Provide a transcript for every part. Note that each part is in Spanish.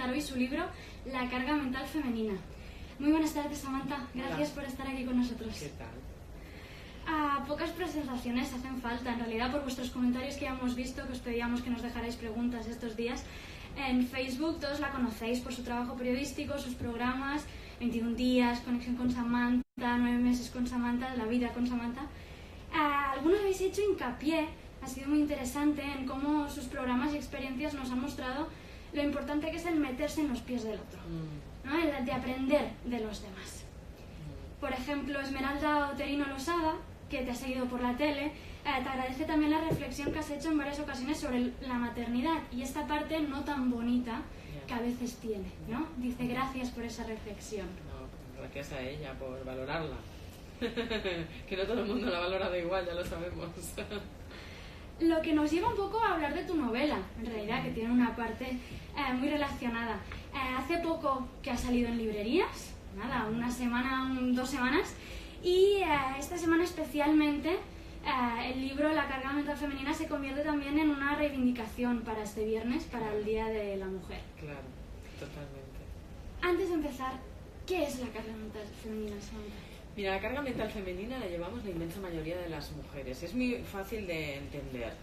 presentar hoy su libro La carga mental femenina. Muy buenas tardes, Samantha. Gracias por estar aquí con nosotros. ¿Qué tal? Pocas presentaciones hacen falta, en realidad, por vuestros comentarios que ya hemos visto, que os pedíamos que nos dejarais preguntas estos días. En Facebook todos la conocéis por su trabajo periodístico, sus programas, 21 días, Conexión con Samantha, 9 meses con Samantha, La vida con Samantha. Algunos habéis hecho hincapié, ha sido muy interesante, en cómo sus programas y experiencias nos han mostrado lo importante que es el meterse en los pies del otro, ¿no? El de aprender de los demás. Por ejemplo, Esmeralda Oterino Losada, que te ha seguido por la tele, te agradece también la reflexión que has hecho en varias ocasiones sobre la maternidad y esta parte no tan bonita que a veces tiene, ¿no? Dice gracias por esa reflexión. No, gracias a ella por valorarla. Que no todo el mundo la valora de igual, ya lo sabemos. Lo que nos lleva un poco a hablar de tu novela, en realidad, que tiene una parte muy relacionada. Hace poco que ha salido en librerías, nada, una semana, 2 semanas, y esta semana especialmente el libro La carga mental femenina se convierte también en una reivindicación para este viernes, para el Día de la Mujer. Claro, totalmente. Antes de empezar, ¿qué es la carga mental femenina, Samantha? Mira, la carga mental femenina la llevamos la inmensa mayoría de las mujeres. Es muy fácil de entender.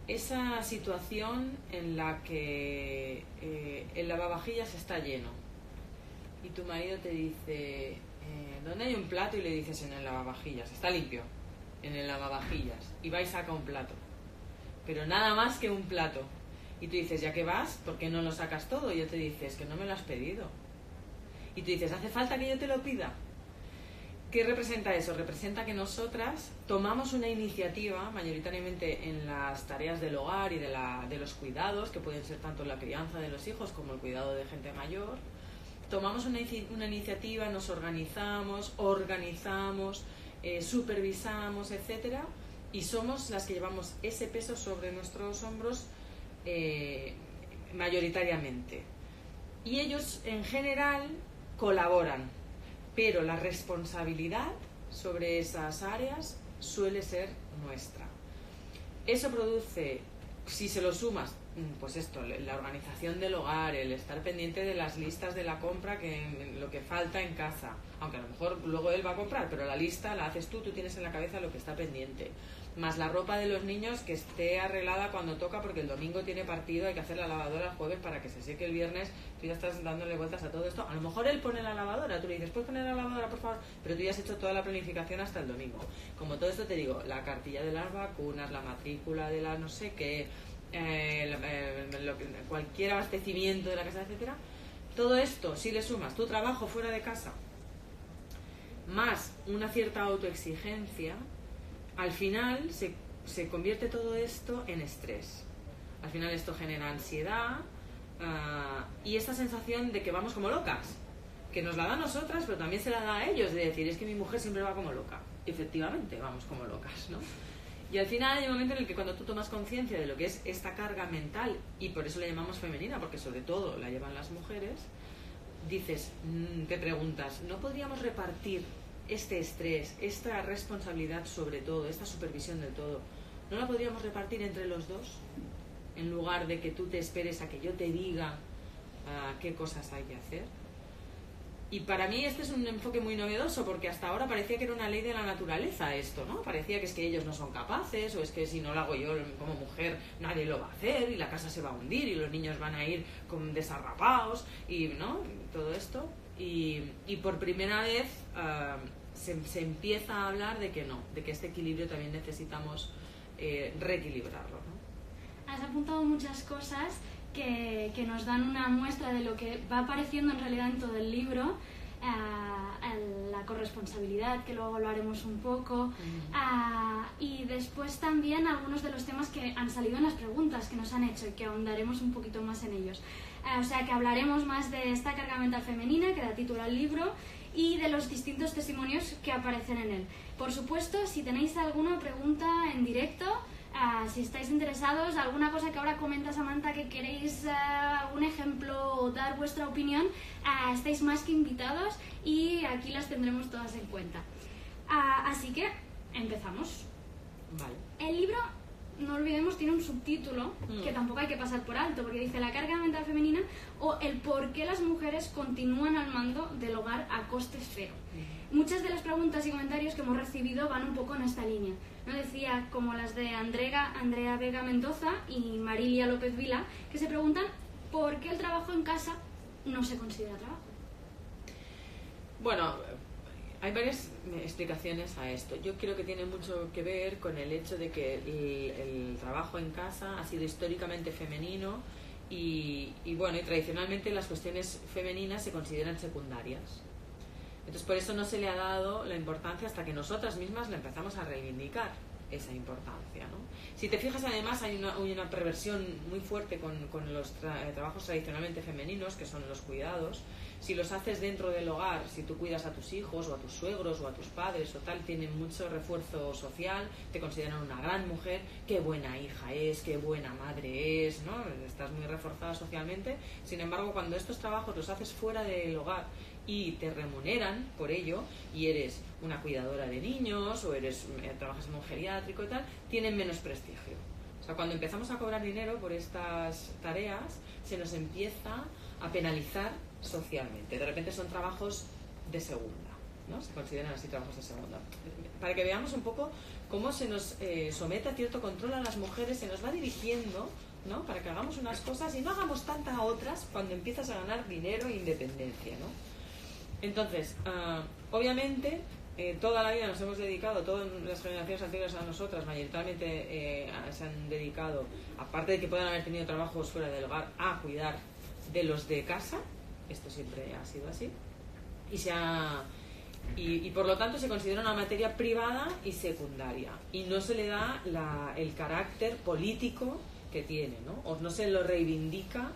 Esa situación en la que el lavavajillas está lleno y tu marido te dice, ¿dónde hay un plato? Y le dices, en el lavavajillas. Está limpio, en el lavavajillas. Y va y saca un plato. Pero nada más que un plato. Y tú dices, ya que vas, ¿por qué no lo sacas todo? Y yo te dices, que no me lo has pedido. Y tú dices, ¿hace falta que yo te lo pida? ¿Qué representa eso? Representa que nosotras tomamos una iniciativa, mayoritariamente en las tareas del hogar y de los cuidados, que pueden ser tanto la crianza de los hijos como el cuidado de gente mayor. Tomamos una iniciativa, nos organizamos, supervisamos, etcétera, y somos las que llevamos ese peso sobre nuestros hombros mayoritariamente. Y ellos, en general, colaboran, pero la responsabilidad sobre esas áreas suele ser nuestra. Eso produce, si se lo sumas, pues esto, la organización del hogar, el estar pendiente de las listas de la compra, lo que falta en casa, aunque a lo mejor luego él va a comprar, pero la lista la haces tú tienes en la cabeza lo que está pendiente, más la ropa de los niños que esté arreglada cuando toca, porque el domingo tiene partido, hay que hacer la lavadora el jueves para que se seque el viernes, tú ya estás dándole vueltas a todo esto. A lo mejor él pone la lavadora, tú le dices, ¿puedes poner la lavadora, por favor? Pero tú ya has hecho toda la planificación hasta el domingo. Como todo esto te digo, la cartilla de las vacunas, la matrícula de la no sé qué, cualquier abastecimiento de la casa, etcétera, todo esto, si le sumas tu trabajo fuera de casa más una cierta autoexigencia, al final se convierte todo esto en estrés. Al final esto genera ansiedad y esta sensación de que vamos como locas, que nos la da a nosotras, pero también se la da a ellos, de decir, es que mi mujer siempre va como loca. Efectivamente, vamos como locas, ¿no? Y al final hay un momento en el que cuando tú tomas conciencia de lo que es esta carga mental, y por eso la llamamos femenina, porque sobre todo la llevan las mujeres, dices, te preguntas, ¿no podríamos repartir este estrés, esta responsabilidad sobre todo, esta supervisión del todo, no la podríamos repartir entre los dos? En lugar de que tú te esperes a que yo te diga qué cosas hay que hacer. Y para mí este es un enfoque muy novedoso, porque hasta ahora parecía que era una ley de la naturaleza esto, ¿no? Parecía que es que ellos no son capaces, o es que si no lo hago yo como mujer nadie lo va a hacer, y la casa se va a hundir, y los niños van a ir con desarrapados, y ¿no? Todo esto. Y por primera vez se empieza a hablar de que no, de que este equilibrio también necesitamos reequilibrarlo, ¿no? Has apuntado muchas cosas que nos dan una muestra de lo que va apareciendo en realidad en todo el libro, la corresponsabilidad, que luego lo haremos un poco, y después también algunos de los temas que han salido en las preguntas que nos han hecho y que ahondaremos un poquito más en ellos. O sea que hablaremos más de esta carga mental femenina que da título al libro y de los distintos testimonios que aparecen en él. Por supuesto, si tenéis alguna pregunta en directo, si estáis interesados, alguna cosa que ahora comenta Samantha que queréis algún ejemplo o dar vuestra opinión, estáis más que invitados y aquí las tendremos todas en cuenta. Así que empezamos. Vale. El libro, no olvidemos, tiene un subtítulo que tampoco hay que pasar por alto, porque dice: la carga mental o el por qué las mujeres continúan al mando del hogar a coste cero. Muchas de las preguntas y comentarios que hemos recibido van un poco en esta línea, ¿no? Decía, como las de Andrea Vega Mendoza y Marilia López Vila, que se preguntan por qué el trabajo en casa no se considera trabajo. Bueno, hay varias explicaciones a esto. Yo creo que tiene mucho que ver con el hecho de que el trabajo en casa ha sido históricamente femenino y tradicionalmente las cuestiones femeninas se consideran secundarias. Entonces por eso no se le ha dado la importancia hasta que nosotras mismas la empezamos a reivindicar esa importancia, ¿no? Si te fijas, además hay una perversión muy fuerte con los trabajos tradicionalmente femeninos, que son los cuidados. Si los haces dentro del hogar, si tú cuidas a tus hijos o a tus suegros o a tus padres o tal, tienen mucho refuerzo social, te consideran una gran mujer, qué buena hija es, qué buena madre es, ¿no? Estás muy reforzada socialmente. Sin embargo, cuando estos trabajos los haces fuera del hogar y te remuneran por ello, y eres una cuidadora de niños o trabajas en un geriátrico y tal, tienen menos prestigio. O sea, cuando empezamos a cobrar dinero por estas tareas, se nos empieza a penalizar socialmente. De repente son trabajos de segunda, ¿no? Se consideran así trabajos de segunda. Para que veamos un poco cómo se nos somete a cierto control a las mujeres, se nos va dirigiendo, ¿no? Para que hagamos unas cosas y no hagamos tantas otras cuando empiezas a ganar dinero e independencia, ¿no? Entonces, obviamente, toda la vida nos hemos dedicado, todas las generaciones anteriores a nosotras mayoritariamente se han dedicado, aparte de que puedan haber tenido trabajos fuera del hogar, a cuidar de los de casa. Esto siempre ha sido así. Y por lo tanto se considera una materia privada y secundaria. Y no se le da el carácter político que tiene, ¿no? O no se lo reivindica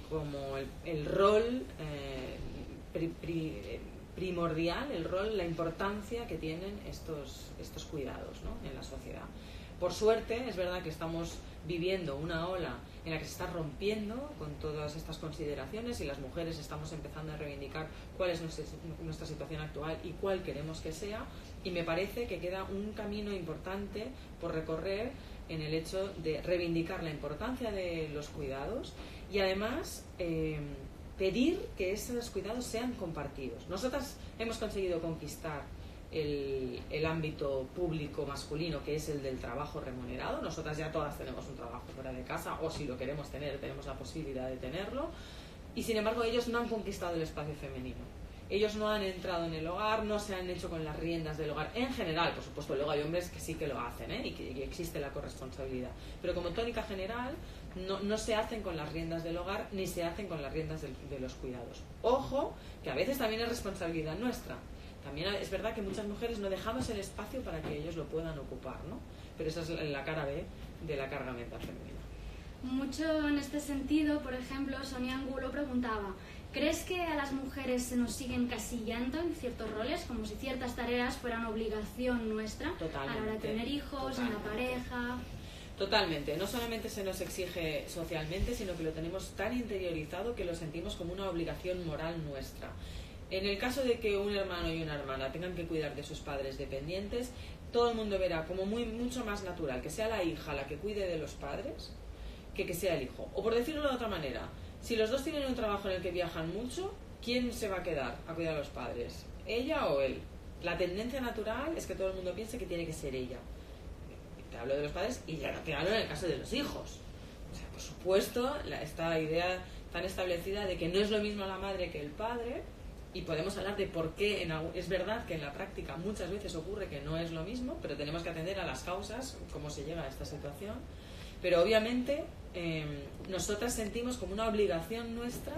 como el rol primordial, el rol, la importancia que tienen estos cuidados, ¿no? En la sociedad. Por suerte, es verdad que estamos viviendo una ola en la que se está rompiendo con todas estas consideraciones y las mujeres estamos empezando a reivindicar cuál es nuestra situación actual y cuál queremos que sea, y me parece que queda un camino importante por recorrer en el hecho de reivindicar la importancia de los cuidados y además pedir que esos cuidados sean compartidos. Nosotras hemos conseguido conquistar el ámbito público masculino, que es el del trabajo remunerado. Nosotras ya todas tenemos un trabajo fuera de casa, o si lo queremos tener, tenemos la posibilidad de tenerlo, y sin embargo ellos no han conquistado el espacio femenino. Ellos no han entrado en el hogar, no se han hecho con las riendas del hogar. En general, por supuesto, luego hay hombres que sí que lo hacen, y que existe la corresponsabilidad. Pero como tónica general, no se hacen con las riendas del hogar, ni se hacen con las riendas de los cuidados. Ojo, que a veces también es responsabilidad nuestra. También es verdad que muchas mujeres no dejamos el espacio para que ellos lo puedan ocupar, ¿no? Pero esa es la cara B de la carga mental femenina. Mucho en este sentido, por ejemplo, Sonia Angulo preguntaba: ¿crees que a las mujeres se nos siguen casillando en ciertos roles, como si ciertas tareas fueran obligación nuestra? Totalmente, a la hora de tener hijos, en la pareja? Totalmente. No solamente se nos exige socialmente, sino que lo tenemos tan interiorizado que lo sentimos como una obligación moral nuestra. En el caso de que un hermano y una hermana tengan que cuidar de sus padres dependientes, todo el mundo verá como mucho más natural que sea la hija la que cuide de los padres que sea el hijo. O por decirlo de otra manera, si los dos tienen un trabajo en el que viajan mucho, ¿quién se va a quedar a cuidar a los padres? ¿Ella o él? La tendencia natural es que todo el mundo piense que tiene que ser ella. Te hablo de los padres y ya no te hablo en el caso de los hijos. O sea, por supuesto, esta idea tan establecida de que no es lo mismo la madre que el padre. Y podemos hablar de por qué, es verdad que en la práctica muchas veces ocurre que no es lo mismo, pero tenemos que atender a las causas, cómo se llega a esta situación. Pero obviamente nosotras sentimos como una obligación nuestra,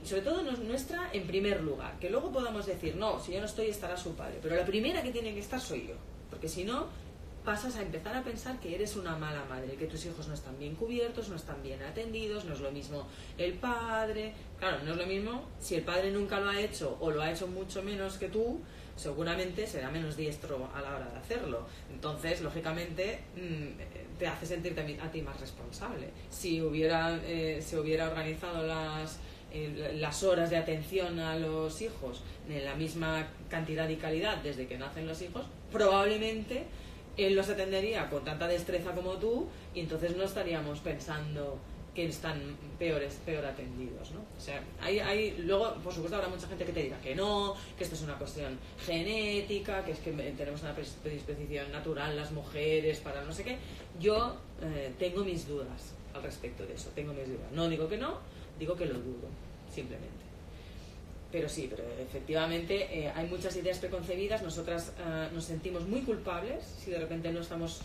sobre todo nuestra en primer lugar, que luego podamos decir, no, si yo no estoy estará su padre, pero la primera que tiene que estar soy yo, porque si no pasas a empezar a pensar que eres una mala madre, que tus hijos no están bien cubiertos, no están bien atendidos, no es lo mismo el padre. Claro, no es lo mismo si el padre nunca lo ha hecho o lo ha hecho mucho menos que tú, seguramente será menos diestro a la hora de hacerlo. Entonces, lógicamente, te hace sentirte a ti más responsable. Si se hubiera organizado las horas de atención a los hijos en la misma cantidad y calidad desde que nacen los hijos, probablemente él los atendería con tanta destreza como tú, y entonces no estaríamos pensando que están peor atendidos, ¿no? O sea, luego, por supuesto, habrá mucha gente que te dirá que no, que esto es una cuestión genética, que es que tenemos una predisposición natural las mujeres para no sé qué. Yo tengo mis dudas al respecto de eso, tengo mis dudas. No digo que no, digo que lo dudo, simplemente. Pero sí, pero efectivamente hay muchas ideas preconcebidas. Nosotras nos sentimos muy culpables si de repente no estamos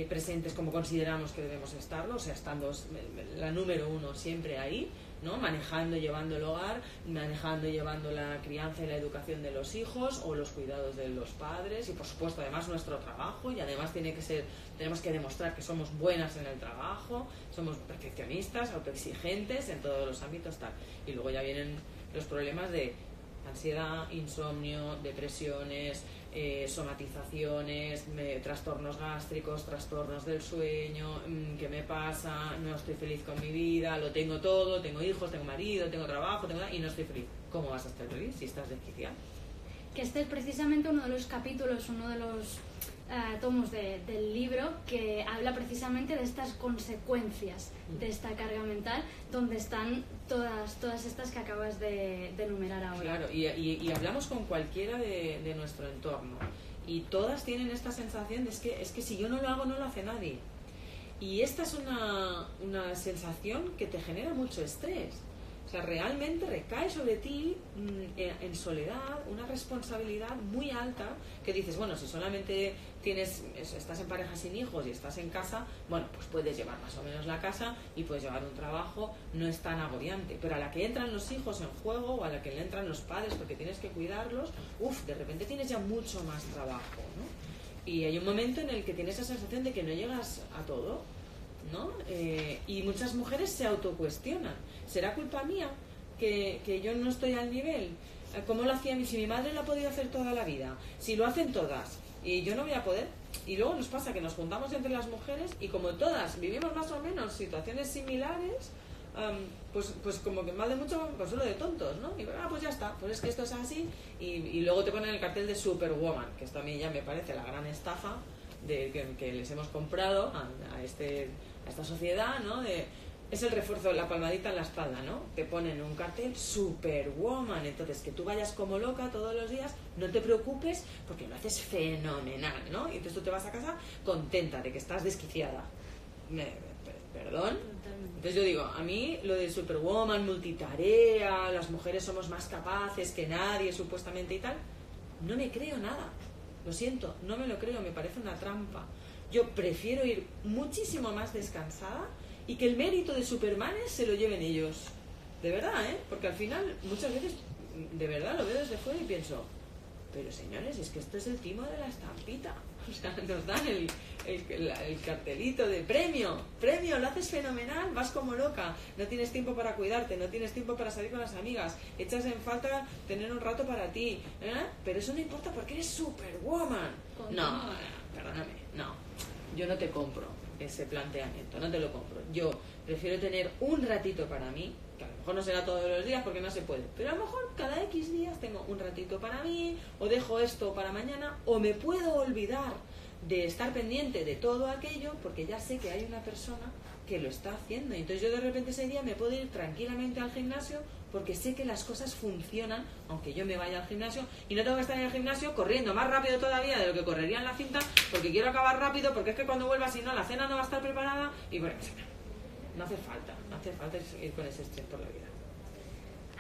presentes como consideramos que debemos estarlo, o sea, estando la número uno siempre ahí, ¿no? Manejando y llevando el hogar, manejando y llevando la crianza y la educación de los hijos o los cuidados de los padres y por supuesto además nuestro trabajo, y además tenemos que demostrar que somos buenas en el trabajo, somos perfeccionistas, autoexigentes en todos los ámbitos, tal. Y luego ya vienen los problemas de ansiedad, insomnio, depresiones, somatizaciones, trastornos gástricos, trastornos del sueño, ¿qué me pasa? No estoy feliz con mi vida, lo tengo todo, tengo hijos, tengo marido, tengo trabajo, y no estoy feliz. ¿Cómo vas a estar feliz si estás desquiciado? Que este es precisamente uno de los capítulos, uno de los tomos del libro que habla precisamente de estas consecuencias de esta carga mental, donde están todas estas que acabas de enumerar ahora. Claro, y hablamos con cualquiera de nuestro entorno y todas tienen esta sensación de es que si yo no lo hago, no lo hace nadie. Y esta es una sensación que te genera mucho estrés. O sea, realmente recae sobre ti en soledad una responsabilidad muy alta que dices, bueno, si solamente estás en pareja sin hijos y estás en casa, bueno, pues puedes llevar más o menos la casa y puedes llevar un trabajo, no es tan agobiante. Pero a la que entran los hijos en juego o a la que le entran los padres porque tienes que cuidarlos, de repente tienes ya mucho más trabajo, ¿no? Y hay un momento en el que tienes esa sensación de que no llegas a todo, ¿no? Y muchas mujeres se autocuestionan. ¿Será culpa mía que yo no estoy al nivel? ¿Cómo lo hacía si mi madre lo ha podido hacer toda la vida? Si lo hacen todas y yo no voy a poder. Y luego nos pasa que nos juntamos entre las mujeres y como todas vivimos más o menos situaciones similares, pues como que mal de mucho consuelo de tontos, ¿no? Y pues ya está, pues es que esto es así. Y luego te ponen el cartel de Superwoman, que esto a mí ya me parece la gran estafa que les hemos comprado a esta sociedad, ¿no? Es el refuerzo, la palmadita en la espalda, ¿no? Te ponen un cartel Superwoman, entonces que tú vayas como loca todos los días, no te preocupes porque lo haces fenomenal, ¿no? Y entonces tú te vas a casa contenta de que estás desquiciada. ¿Perdón? Entonces yo digo, a mí lo de Superwoman, multitarea, las mujeres somos más capaces que nadie supuestamente y tal, no me creo nada. Lo siento, no me lo creo, me parece una trampa. Yo prefiero ir muchísimo más descansada y que el mérito de Supermanes se lo lleven ellos. De verdad, ¿eh? Porque al final, muchas veces, de verdad lo veo desde fuera y pienso, pero señores, es que esto es el timo de la estampita. O sea, nos dan el cartelito de premio, lo haces fenomenal, vas como loca, no tienes tiempo para cuidarte, no tienes tiempo para salir con las amigas, echas en falta tener un rato para ti, ¿eh? Pero eso no importa porque eres Superwoman. No, perdóname, no, yo no te compro ese planteamiento, no te lo compro. Yo prefiero tener un ratito para mí, que a lo mejor no será todos los días porque no se puede, pero a lo mejor cada X días tengo un ratito para mí, o dejo esto para mañana, o me puedo olvidar de estar pendiente de todo aquello porque ya sé que hay una persona que lo está haciendo. Y entonces yo de repente ese día me puedo ir tranquilamente al gimnasio porque sé que las cosas funcionan aunque yo me vaya al gimnasio y no tengo que estar en el gimnasio corriendo más rápido todavía de lo que correría en la cinta porque quiero acabar rápido, porque es que cuando vuelva si no la cena no va a estar preparada y bueno, no hace falta ir con ese estrés por la vida.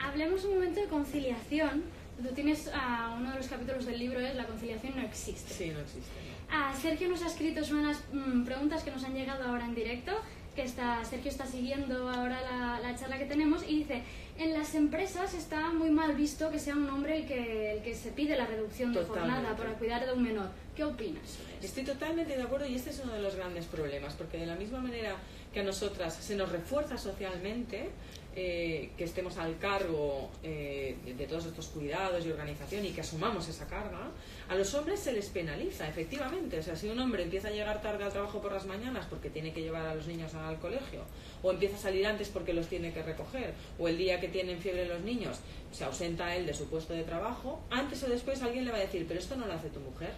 Hablemos un momento de conciliación. Tú tienes uno de los capítulos del libro es La conciliación no existe. Sí, no existe, no. Sergio nos ha escrito, son unas preguntas que nos han llegado ahora en directo, que Sergio está siguiendo ahora la charla que tenemos y dice, en las empresas está muy mal visto que sea un hombre el que se pide la reducción de jornada para cuidar de un menor. ¿Qué opinas sobre esto? Estoy totalmente de acuerdo y este es uno de los grandes problemas, porque de la misma manera que a nosotras se nos refuerza socialmente que estemos al cargo de todos estos cuidados y organización y que asumamos esa carga, a los hombres se les penaliza, efectivamente. O sea, si un hombre empieza a llegar tarde al trabajo por las mañanas porque tiene que llevar a los niños al colegio, o empieza a salir antes porque los tiene que recoger, o el día que tienen fiebre los niños se ausenta él de su puesto de trabajo, antes o después alguien le va a decir, pero esto no lo hace tu mujer,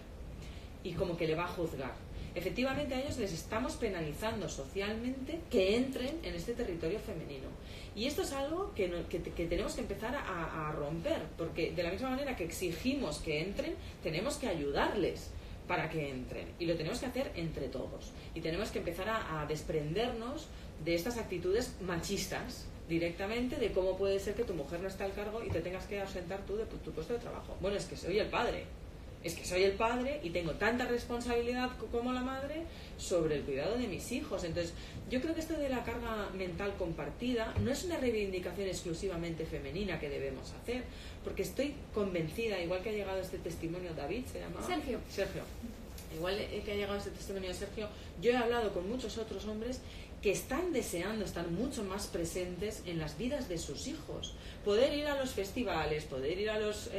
y como que le va a juzgar. efectivamente a ellos les estamos penalizando socialmente que entren en este territorio femenino. Y esto es algo que tenemos que empezar a romper, porque de la misma manera que exigimos que entren, tenemos que ayudarles para que entren. Y lo tenemos que hacer entre todos. Y tenemos que empezar a desprendernos de estas actitudes machistas directamente, de cómo puede ser que tu mujer no esté al cargo y te tengas que ausentar tú de tu puesto de trabajo. Bueno, es que soy el padre. Es que soy el padre y tengo tanta responsabilidad como la madre sobre el cuidado de mis hijos. Entonces, yo creo que esto de la carga mental compartida no es una reivindicación exclusivamente femenina que debemos hacer, porque estoy convencida, igual que ha llegado este testimonio David, ¿se llama? Sergio. Igual que ha llegado este testimonio de Sergio, yo he hablado con muchos otros hombres que están deseando estar mucho más presentes en las vidas de sus hijos. Poder ir a los festivales, poder ir a los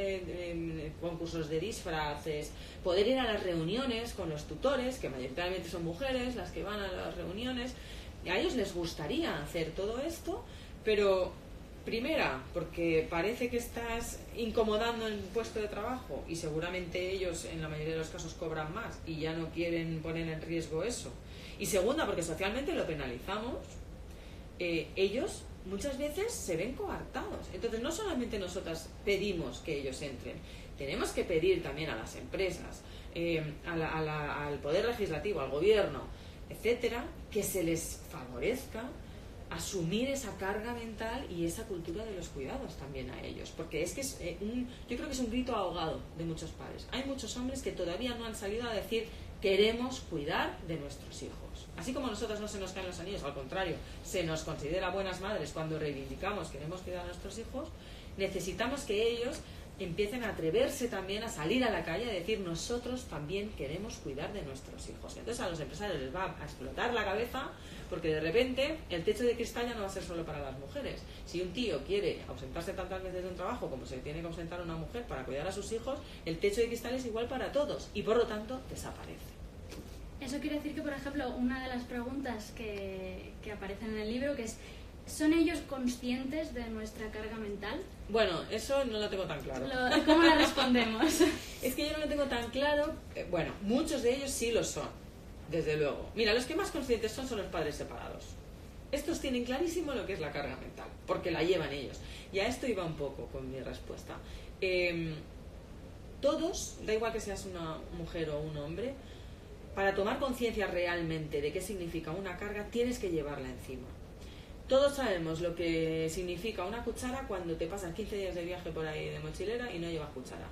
concursos de disfraces, poder ir a las reuniones con los tutores, que mayoritariamente son mujeres las que van a las reuniones. A ellos les gustaría hacer todo esto, pero primera, porque parece que estás incomodando en el puesto de trabajo y seguramente ellos en la mayoría de los casos cobran más y ya no quieren poner en riesgo eso. Y segunda, porque socialmente lo penalizamos, ellos muchas veces se ven coartados. Entonces no solamente nosotras pedimos que ellos entren, tenemos que pedir también a las empresas, al poder legislativo, al gobierno, etcétera, que se les favorezca asumir esa carga mental y esa cultura de los cuidados también a ellos, porque es que yo creo que es un grito ahogado de muchos padres. Hay muchos hombres que todavía no han salido a decir queremos cuidar de nuestros hijos. Así como a nosotros no se nos caen los anillos, al contrario, se nos considera buenas madres cuando reivindicamos queremos cuidar a nuestros hijos, necesitamos que ellos empiecen a atreverse también a salir a la calle a decir nosotros también queremos cuidar de nuestros hijos. Entonces a los empresarios les va a explotar la cabeza, porque de repente el techo de cristal ya no va a ser solo para las mujeres. Si un tío quiere ausentarse tantas veces de un trabajo como se tiene que ausentar una mujer para cuidar a sus hijos, el techo de cristal es igual para todos y por lo tanto desaparece. Eso quiere decir que, por ejemplo, una de las preguntas que aparecen en el libro, que es ¿son ellos conscientes de nuestra carga mental? Bueno, eso no lo tengo tan claro. ¿Cómo la respondemos? Es que yo no lo tengo tan claro. Bueno, muchos de ellos sí lo son, desde luego. Mira, los que más conscientes son los padres separados. Estos tienen clarísimo lo que es la carga mental, porque la llevan ellos. Y a esto iba un poco con mi respuesta. Todos, da igual que seas una mujer o un hombre, para tomar conciencia realmente de qué significa una carga, tienes que llevarla encima. Todos sabemos lo que significa una cuchara cuando te pasan 15 días de viaje por ahí de mochilera y no llevas cuchara.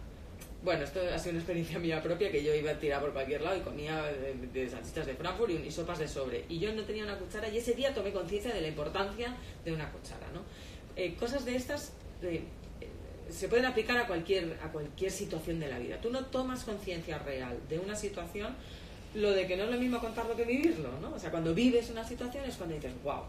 Bueno, esto ha sido una experiencia mía propia, que yo iba a tirar por cualquier lado y comía de salchichas de Frankfurt y sopas de sobre. Y yo no tenía una cuchara y ese día tomé conciencia de la importancia de una cuchara, ¿no? Cosas de estas se pueden aplicar a cualquier situación de la vida. Tú no tomas conciencia real de una situación, lo de que no es lo mismo contarlo que vivirlo, ¿no? O sea, cuando vives una situación es cuando dices, wow,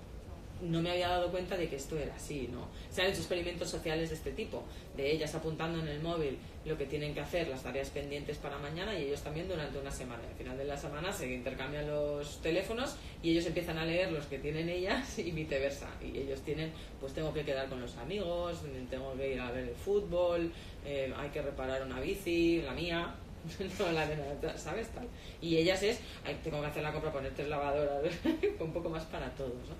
no me había dado cuenta de que esto era así, ¿no? Se han hecho experimentos sociales de este tipo, de ellas apuntando en el móvil lo que tienen que hacer, las tareas pendientes para mañana, y ellos también durante una semana. Al final de la semana se intercambian los teléfonos y ellos empiezan a leer los que tienen ellas y viceversa. Y ellos tienen, pues tengo que quedar con los amigos, tengo que ir a ver el fútbol, hay que reparar una bici, la mía, no la de nada, ¿sabes? Tal. Y ellas tengo que hacer la compra, poner 3 lavadoras, un poco más para todos, ¿no?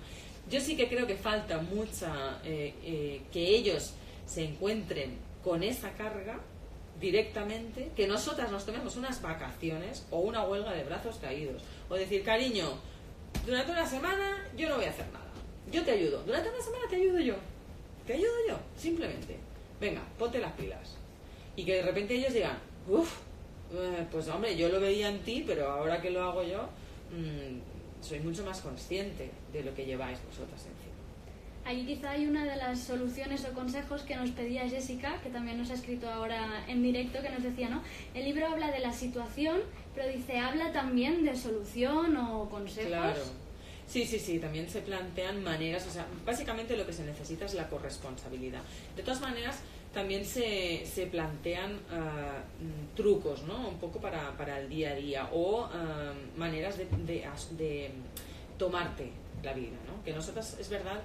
Yo sí que creo que falta mucha que ellos se encuentren con esa carga directamente, que nosotras nos tomemos unas vacaciones o una huelga de brazos caídos, o decir, cariño, durante una semana yo no voy a hacer nada, yo te ayudo, durante una semana te ayudo yo, simplemente, venga, ponte las pilas. Y que de repente ellos digan, pues hombre, yo lo veía en ti, pero ahora que lo hago yo, soy mucho más consciente de lo que lleváis vosotras encima. Ahí quizá hay una de las soluciones o consejos que nos pedía Jessica, que también nos ha escrito ahora en directo, que nos decía, ¿no? El libro habla de la situación, pero dice, habla también de solución o consejos. Claro. Sí, también se plantean maneras, o sea, básicamente lo que se necesita es la corresponsabilidad. De todas maneras, también se plantean trucos, ¿no? Un poco para el día a día, o maneras de tomarte la vida, ¿no? Que nosotras, es verdad,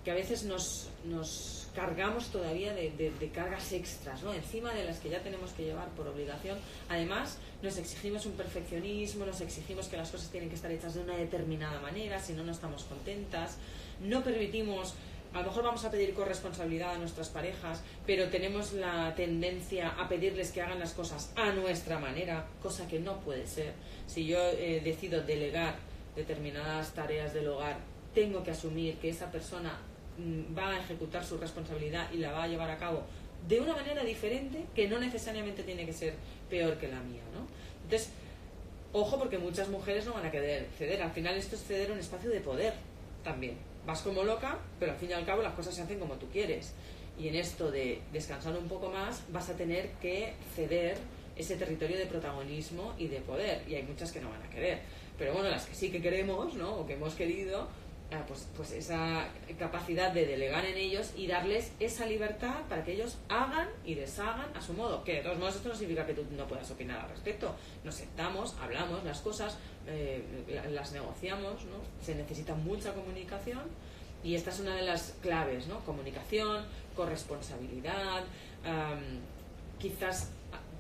que a veces nos cargamos todavía de cargas extras, ¿no? Encima de las que ya tenemos que llevar por obligación. Además, nos exigimos un perfeccionismo, nos exigimos que las cosas tienen que estar hechas de una determinada manera, si no, no estamos contentas. No permitimos, a lo mejor vamos a pedir corresponsabilidad a nuestras parejas, pero tenemos la tendencia a pedirles que hagan las cosas a nuestra manera, cosa que no puede ser. Si yo decido delegar determinadas tareas del hogar, tengo que asumir que esa persona va a ejecutar su responsabilidad y la va a llevar a cabo de una manera diferente, que no necesariamente tiene que ser peor que la mía, ¿no? Entonces, ojo, porque muchas mujeres no van a querer ceder. Al final esto es ceder un espacio de poder también. Vas como loca, pero al fin y al cabo las cosas se hacen como tú quieres. Y en esto de descansar un poco más, vas a tener que ceder ese territorio de protagonismo y de poder. Y hay muchas que no van a querer. Pero bueno, las que sí que queremos, ¿no? O que hemos querido, pues esa capacidad de delegar en ellos y darles esa libertad para que ellos hagan y deshagan a su modo. Que de todos modos esto no significa que tú no puedas opinar al respecto. Nos sentamos, hablamos las cosas, las negociamos, ¿no? Se necesita mucha comunicación y esta es una de las claves, ¿no? Comunicación, corresponsabilidad, quizás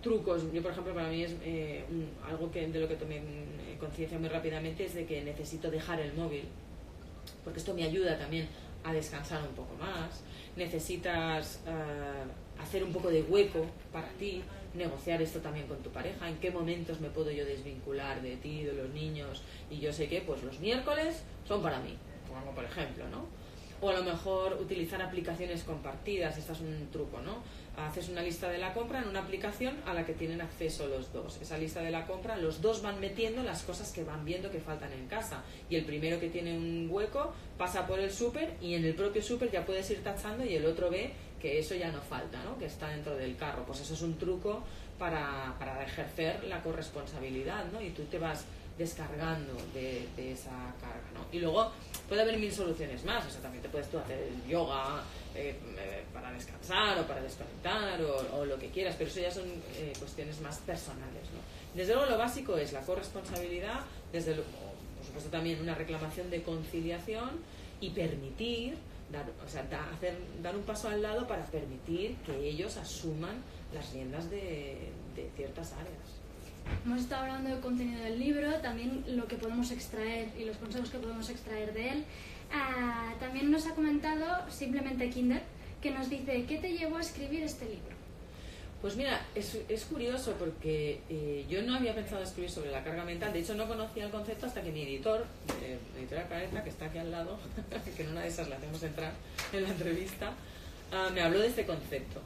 trucos. Yo, por ejemplo, para mí es algo de lo que tomé conciencia muy rápidamente, es de que necesito dejar el móvil, porque esto me ayuda también a descansar un poco más. Necesitas hacer un poco de hueco para ti, negociar esto también con tu pareja, en qué momentos me puedo yo desvincular de ti, de los niños, y yo sé que pues los miércoles son para mí, como por ejemplo, ¿no? O a lo mejor utilizar aplicaciones compartidas. Este es un truco, ¿no? Haces una lista de la compra en una aplicación a la que tienen acceso los dos. Esa lista de la compra, los dos van metiendo las cosas que van viendo que faltan en casa. Y el primero que tiene un hueco pasa por el súper y en el propio súper ya puedes ir tachando y el otro ve que eso ya no falta, ¿no? Que está dentro del carro. Pues eso es un truco para ejercer la corresponsabilidad, ¿no? Y tú te vas descargando de esa carga, ¿no? Y luego puede haber mil soluciones más. O sea, también te puedes tú hacer yoga para descansar o para desconectar o lo que quieras, pero eso ya son cuestiones más personales, ¿no? Desde luego lo básico es la corresponsabilidad, desde luego, por supuesto también una reclamación de conciliación y permitir, dar un paso al lado para permitir que ellos asuman las riendas de ciertas áreas. Hemos estado hablando del contenido del libro, también lo que podemos extraer y los consejos que podemos extraer de él. También nos ha comentado simplemente Kinder, que nos dice, ¿qué te llevó a escribir este libro? Pues mira, es curioso porque yo no había pensado escribir sobre la carga mental. De hecho, no conocía el concepto hasta que mi editor, Editorial Planeta, que está aquí al lado, que en una de esas la hacemos entrar en la entrevista, me habló de este concepto.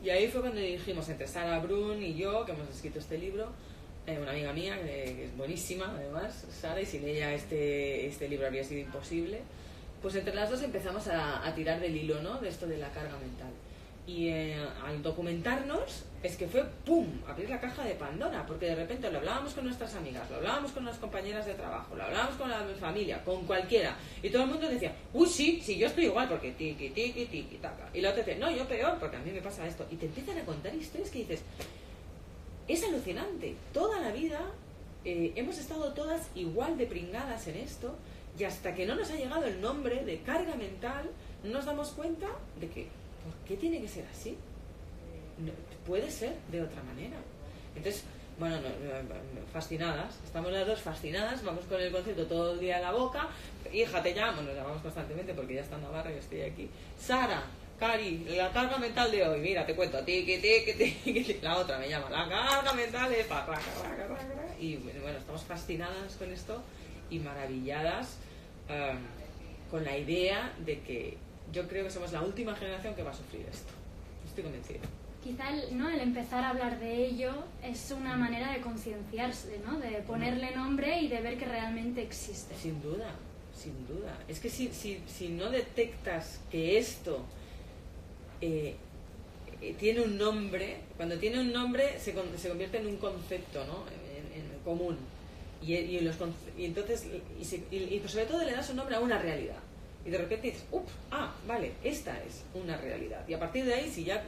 Y ahí fue cuando dijimos, entre Sara Brun y yo, que hemos escrito este libro, una amiga mía, que es buenísima además, Sara, y sin ella este libro habría sido imposible, pues entre las dos empezamos a tirar del hilo, ¿no? De esto de la carga mental. Y al documentarnos, es que fue ¡pum! Abrir la caja de Pandora, porque de repente lo hablábamos con nuestras amigas, lo hablábamos con las compañeras de trabajo, lo hablábamos con la familia, con cualquiera, y todo el mundo decía, uy, sí, yo estoy igual, porque tiki, tiki, tiki, taca. Y la otra dice, no, yo peor, porque a mí me pasa esto. Y te empiezan a contar historias que dices, es alucinante, toda la vida hemos estado todas igual de pringadas en esto, y hasta que no nos ha llegado el nombre de carga mental, no nos damos cuenta de que, ¿por qué tiene que ser así? No, puede ser de otra manera. Entonces, bueno, fascinadas, estamos las dos fascinadas, vamos con el concepto todo el día a la boca. Hija, te llamo, nos llamamos constantemente porque ya está en Navarra y yo estoy aquí. Sara, Cari, la carga mental de hoy, mira, te cuento, tiki, tiki, tiki. La otra me llama, la carga mental de y bueno, estamos fascinadas con esto y maravilladas con la idea de que yo creo que somos la última generación que va a sufrir esto. Estoy convencida. Quizá el empezar a hablar de ello es una manera de concienciarse, ¿no? De ponerle nombre y de ver que realmente existe. Sin duda, sin duda. Es que si no detectas que esto tiene un nombre, cuando tiene un nombre se convierte en un concepto, ¿no? En común. Y entonces sobre todo le das un nombre a una realidad. Y de repente dices, vale, esta es una realidad. Y a partir de ahí, si ya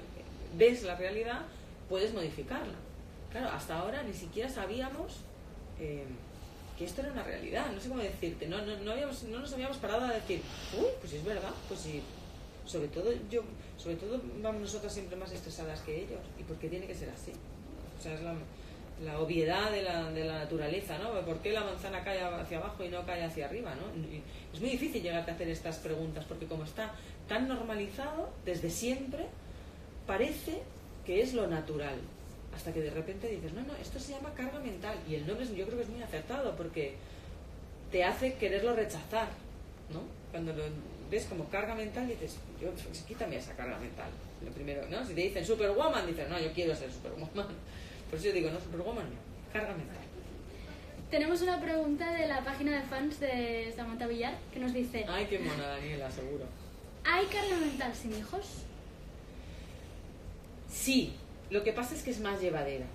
ves la realidad, puedes modificarla. Claro, hasta ahora ni siquiera sabíamos que esto era una realidad, no sé cómo decirte, no nos habíamos parado a decir, uy, pues es verdad, pues sí, sobre todo vamos nosotras siempre más estresadas que ellos, ¿y por qué tiene que ser así? O sea, es la obviedad de la naturaleza, ¿no? ¿Por qué la manzana cae hacia abajo y no cae hacia arriba, ¿no? Y es muy difícil llegarte a hacer estas preguntas, porque como está tan normalizado, desde siempre, parece que es lo natural. Hasta que de repente dices, no, esto se llama carga mental. Y el nombre yo creo que es muy acertado, porque te hace quererlo rechazar, ¿no? Cuando lo ves como carga mental, dices, pues, quítame esa carga mental. Lo primero, ¿no? Si te dicen Superwoman, dices, no, yo quiero ser Superwoman. Por eso yo digo, no, Superwoman no, carga mental. Tenemos una pregunta de la página de fans de Samantha Villar, que nos dice... Ay, qué mona, Daniela, seguro. ¿Hay carga mental sin hijos? Sí, lo que pasa es que es más llevadera.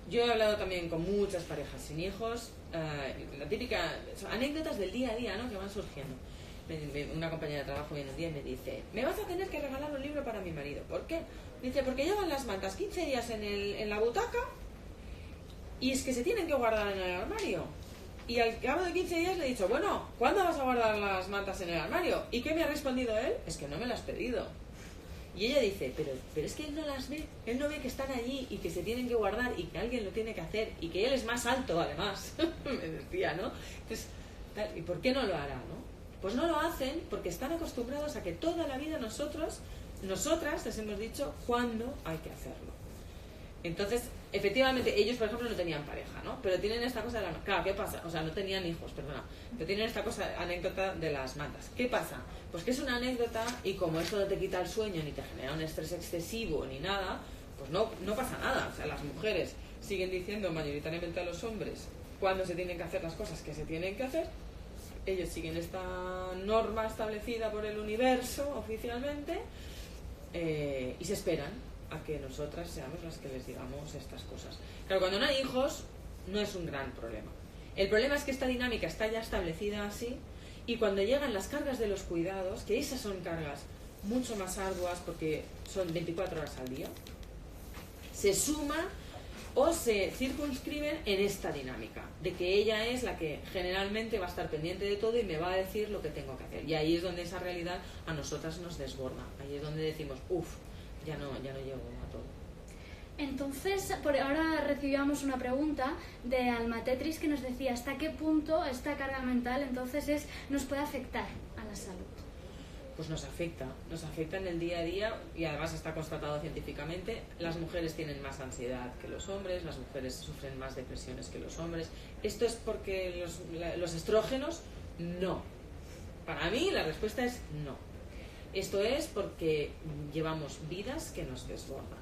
Yo he hablado también con muchas parejas sin hijos, la típica, anécdotas del día a día, ¿no?, que van surgiendo. Una compañera de trabajo viene un día y me dice, me vas a tener que regalar un libro para mi marido. ¿Por qué? Dice, porque llevan las mantas 15 días en la butaca y es que se tienen que guardar en el armario. Y al cabo de 15 días le he dicho, bueno, ¿cuándo vas a guardar las mantas en el armario? ¿Y qué me ha respondido él? Es que no me las has pedido. Y ella dice, pero es que él no las ve, él no ve que están allí y que se tienen que guardar y que alguien lo tiene que hacer y que él es más alto además, me decía, ¿no? Entonces, ¿y por qué no lo hará, no? Pues no lo hacen porque están acostumbrados a que toda la vida nosotras les hemos dicho cuándo hay que hacerlo. Entonces, efectivamente, ellos, por ejemplo, no tenían pareja, ¿no? Pero tienen esta cosa de la... Claro, ¿qué pasa? O sea, no tenían hijos, perdona. Pero tienen esta anécdota de las mantas. ¿Qué pasa? Pues que es una anécdota y como esto no te quita el sueño, ni te genera un estrés excesivo, ni nada, pues no pasa nada. O sea, las mujeres siguen diciendo mayoritariamente a los hombres cuándo se tienen que hacer las cosas que se tienen que hacer. Ellos siguen esta norma establecida por el universo oficialmente y se esperan a que nosotras seamos las que les digamos estas cosas. Claro, cuando no hay hijos no es un gran problema. El problema es que esta dinámica está ya establecida así y cuando llegan las cargas de los cuidados, que esas son cargas mucho más arduas porque son 24 horas al día, se suma o se circunscriben en esta dinámica de que ella es la que generalmente va a estar pendiente de todo y me va a decir lo que tengo que hacer. Y ahí es donde esa realidad a nosotras nos desborda. Ahí es donde decimos, ya no llego a todo. Entonces, por ahora recibíamos una pregunta de Alma Tetris que nos decía hasta qué punto esta carga mental entonces nos puede afectar a la salud. Pues nos afecta en el día a día y además está constatado científicamente. Las mujeres tienen más ansiedad que los hombres, las mujeres sufren más depresiones que los hombres. ¿Esto es porque los estrógenos? No. Para mí la respuesta es no. Esto es porque llevamos vidas que nos desbordan,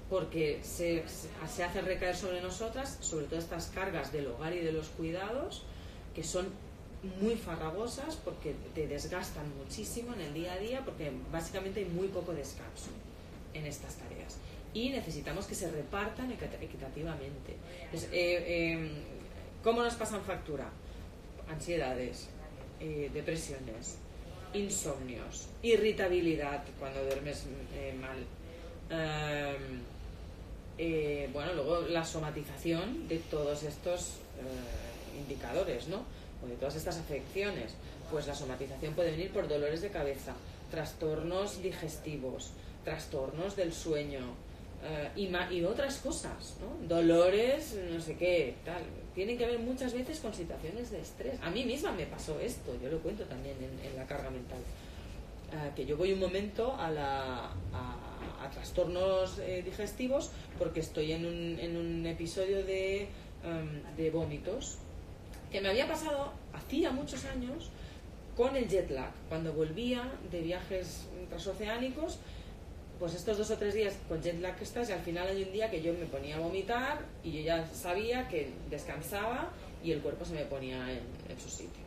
porque se hace recaer sobre nosotras, sobre todo estas cargas del hogar y de los cuidados, que son muy farragosas porque te desgastan muchísimo en el día a día, porque básicamente hay muy poco descanso en estas tareas y necesitamos que se repartan equitativamente. Entonces, ¿cómo nos pasan factura? Ansiedades, depresiones, insomnios, irritabilidad cuando duermes mal, bueno, luego la somatización de todos estos indicadores, ¿no? O de todas estas afecciones. Pues la somatización puede venir por dolores de cabeza, trastornos digestivos, trastornos del sueño y otras cosas, ¿no? Dolores, no sé qué, tal. Tienen que ver muchas veces con situaciones de estrés. A mí misma me pasó esto, yo lo cuento también en la carga mental. Que yo voy un momento a trastornos digestivos porque estoy en un episodio de vómitos que me había pasado hacía muchos años con el jet lag. Cuando volvía de viajes transoceánicos, pues estos 2 o 3 días con jet lag que estás, y al final hay un día que yo me ponía a vomitar y yo ya sabía que descansaba y el cuerpo se me ponía en su sitio.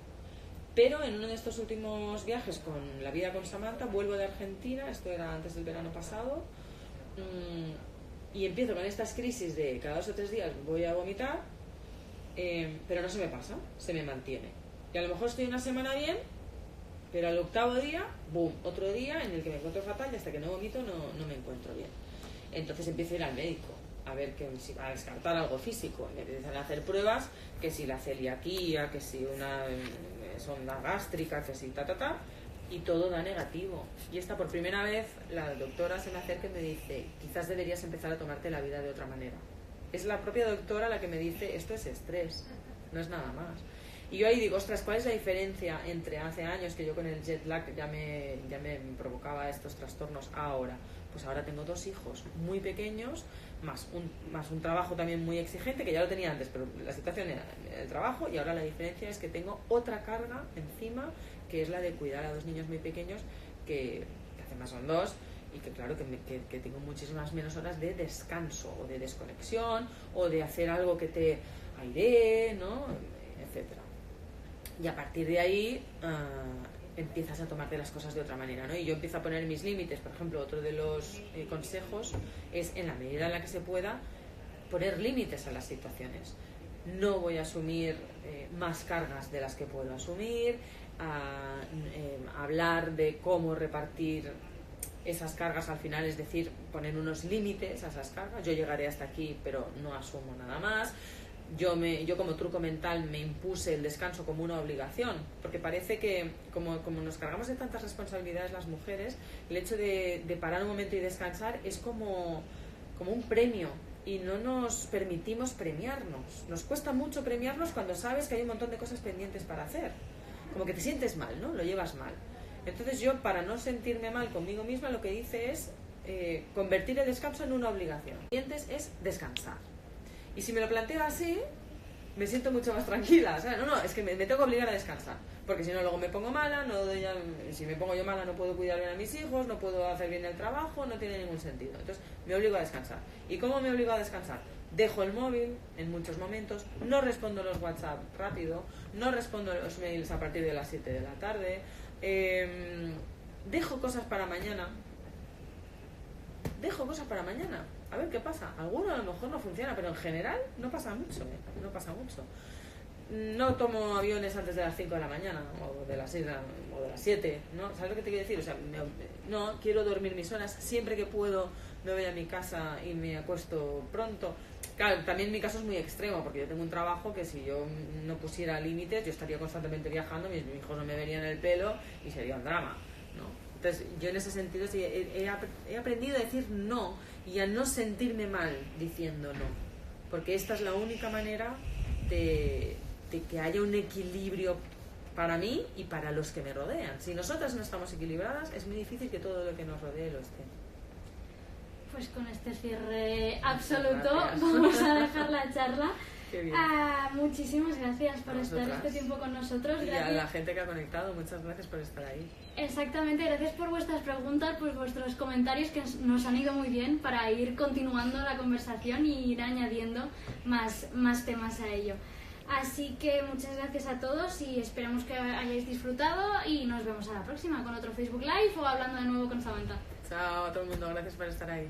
Pero en uno de estos últimos viajes con La Vida con Samantha, vuelvo de Argentina, esto era antes del verano pasado, y empiezo con estas crisis de cada 2 o 3 días voy a vomitar, pero no se me pasa, se me mantiene. Y a lo mejor estoy una semana bien, pero al 8º día, ¡boom!, otro día en el que me encuentro fatal y hasta que no vomito no me encuentro bien. Entonces empiezo a ir al médico a ver que si va a descartar algo físico, me empiezan a hacer pruebas, que si la celiaquía, que si una sonda gástrica, que si y todo da negativo. Y esta, por primera vez, la doctora se me acerca y me dice, quizás deberías empezar a tomarte la vida de otra manera. Es la propia doctora la que me dice, esto es estrés, no es nada más. Y yo ahí digo, ostras, ¿cuál es la diferencia entre hace años que yo con el jet lag ya me provocaba estos trastornos ahora? Pues ahora tengo 2 hijos muy pequeños, más un trabajo también muy exigente, que ya lo tenía antes, pero la situación era el trabajo, y ahora la diferencia es que tengo otra carga encima, que es la de cuidar a 2 niños muy pequeños, que además son 2, y que claro que tengo muchísimas menos horas de descanso, o de desconexión, o de hacer algo que te airee, ¿no? Etcétera. Y a partir de ahí empiezas a tomarte las cosas de otra manera, ¿no? Y yo empiezo a poner mis límites. Por ejemplo, otro de los consejos es, en la medida en la que se pueda, poner límites a las situaciones. No voy a asumir más cargas de las que puedo asumir, hablar de cómo repartir esas cargas al final, es decir, poner unos límites a esas cargas. Yo llegaré hasta aquí, pero no asumo nada más. Yo como truco mental me impuse el descanso como una obligación, porque parece que como nos cargamos de tantas responsabilidades las mujeres, el hecho de parar un momento y descansar es como un premio, y no nos permitimos premiarnos. Nos cuesta mucho premiarnos cuando sabes que hay un montón de cosas pendientes para hacer. Como que te sientes mal, ¿no? Lo llevas mal. Entonces yo, para no sentirme mal conmigo misma, lo que hice es convertir el descanso en una obligación. Lo siguiente es descansar. Y si me lo planteo así, me siento mucho más tranquila. O sea, es que me tengo que obligar a descansar. Porque si no, luego me pongo mala, si me pongo yo mala no puedo cuidar bien a mis hijos, no puedo hacer bien el trabajo, no tiene ningún sentido. Entonces, me obligo a descansar. ¿Y cómo me obligo a descansar? Dejo el móvil en muchos momentos, no respondo los WhatsApp rápido, no respondo los mails a partir de las 7 de la tarde, dejo cosas para mañana. A ver qué pasa. Alguno a lo mejor no funciona, pero en general no pasa mucho, no pasa mucho. No tomo aviones antes de las 5 de la mañana, o de las 6 o de las 7, ¿no? ¿Sabes lo que te quiero decir? O sea, no quiero dormir mis horas, siempre que puedo me voy a mi casa y me acuesto pronto. Claro, también mi caso es muy extremo, porque yo tengo un trabajo que si yo no pusiera límites, yo estaría constantemente viajando, mis hijos no me verían el pelo y sería un drama, ¿no? Entonces, yo en ese sentido sí, he aprendido a decir no y a no sentirme mal diciendo no, porque esta es la única manera de que haya un equilibrio para mí y para los que me rodean. Si nosotras no estamos equilibradas, es muy difícil que todo lo que nos rodee lo esté. Pues con este cierre absoluto vamos a dejar la charla. Qué bien. Muchísimas gracias por estar este tiempo con nosotros. Y a la gente que ha conectado, muchas gracias por estar ahí. Exactamente, gracias por vuestras preguntas, por vuestros comentarios, que nos han ido muy bien para ir continuando la conversación y ir añadiendo más temas a ello. Así que muchas gracias a todos y esperamos que hayáis disfrutado, y nos vemos a la próxima con otro Facebook Live o hablando de nuevo con Samantha. Chao a todo el mundo, gracias por estar ahí.